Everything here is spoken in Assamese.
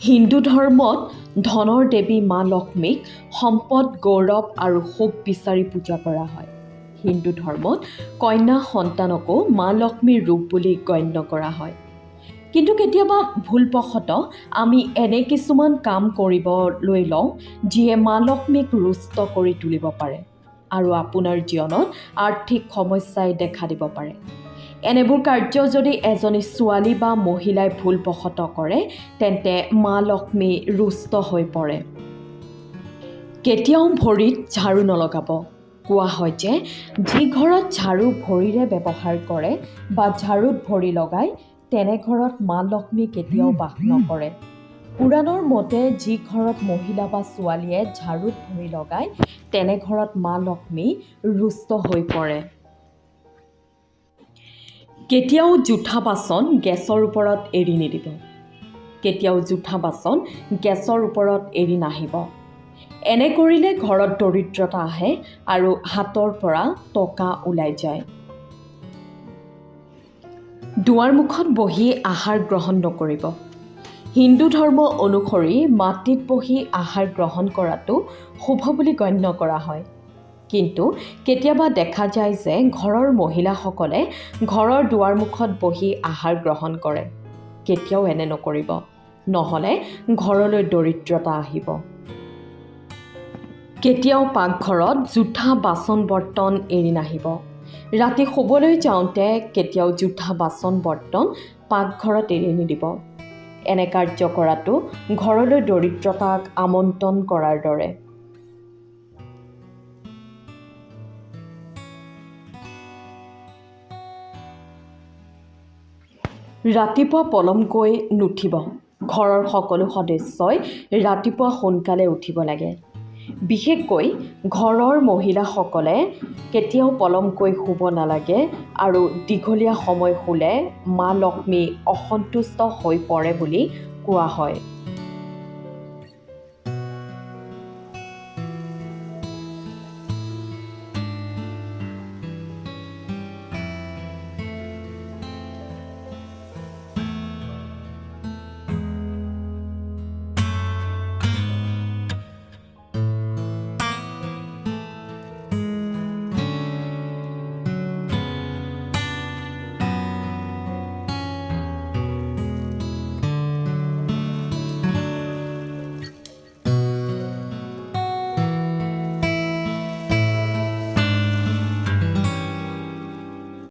হিন্দু ধৰ্মত ধনৰ দেৱী মা লক্ষ্মীক সম্পদ, গৌৰৱ আৰু সুখ বিচাৰি পূজা কৰা হয়। হিন্দু ধৰ্মত কন্যা সন্তানকো মা লক্ষ্মীৰ ৰূপ বুলি গণ্য কৰা হয়। কিন্তু কেতিয়াবা ভুলবশতঃ আমি এনে কিছুমান কাম কৰিবলৈ লওঁ যিয়ে মা লক্ষ্মীক ৰুষ্ট কৰি তুলিব পাৰে আৰু আপোনাৰ জীৱনত আৰ্থিক সমস্যাই দেখা দিব পাৰে। এনেবোৰ কাৰ্য যদি এজনী ছোৱালী বা মহিলাই ভুলবশতঃ কৰে তেন্তে মা লক্ষ্মী ৰুষ্ট হৈ পৰে। কেতিয়াও ভৰিত ঝাৰু নলগাব। কোৱা হয় যে যি ঘৰত ঝাৰু ভৰিৰে ব্যৱহাৰ কৰে বা ঝাৰুত ভৰি লগায় তেনে ঘৰত মা লক্ষ্মী কেতিয়াও বাস নকৰে। পুৰাণৰ মতে যি ঘৰত মহিলা বা ছোৱালীয়ে ঝাৰুত ভৰি লগায় তেনে ঘৰত মা লক্ষ্মী ৰুষ্ট হৈ পৰে। কেতিয়াও জোঠা বাচন গেছৰ ওপৰত এৰি নিদিব। কেতিয়াও জোঠা বাচন গেছৰ ওপৰত এৰি নাহিব। এনে কৰিলে ঘৰত দৰিদ্ৰতা আহে আৰু হাতৰ পৰা টকা ওলাই যায়। দুৱাৰ মুখত বহি আহাৰ গ্ৰহণ নকৰিব। হিন্দু ধৰ্ম অনুসৰি মাটিত বহি আহাৰ গ্ৰহণ কৰাটো শুভ বুলি গণ্য কৰা হয়। কিন্তু কেতিয়াবা দেখা যায় যে ঘৰৰ মহিলাসকলে ঘৰৰ দুৱাৰমুখত বহি আহাৰ গ্ৰহণ কৰে। কেতিয়াও এনে নকৰিব, নহ'লে ঘৰলৈ দৰিদ্ৰতা আহিব। কেতিয়াও পাকঘৰত জোঠা বাচন বৰ্তন এৰি নাহিব। ৰাতি শুবলৈ যাওঁতে কেতিয়াও জোঠা বাচন বৰ্তন পাকঘৰত এৰি নিদিব। এনে কাৰ্য কৰাটো ঘৰলৈ দৰিদ্ৰতাক আমন্ত্ৰণ কৰাৰ দৰে। ৰাতিপুৱা পলমকৈ নুঠিব। ঘৰৰ সকলো সদস্যই ৰাতিপুৱা সোনকালে উঠিব লাগে। বিশেষকৈ ঘৰৰ মহিলাসকলে কেতিয়াও পলমকৈ শুব নালাগে আৰু দীঘলীয়া সময় শুলে মা লক্ষ্মী অসন্তুষ্ট হৈ পৰে বুলি কোৱা হয়।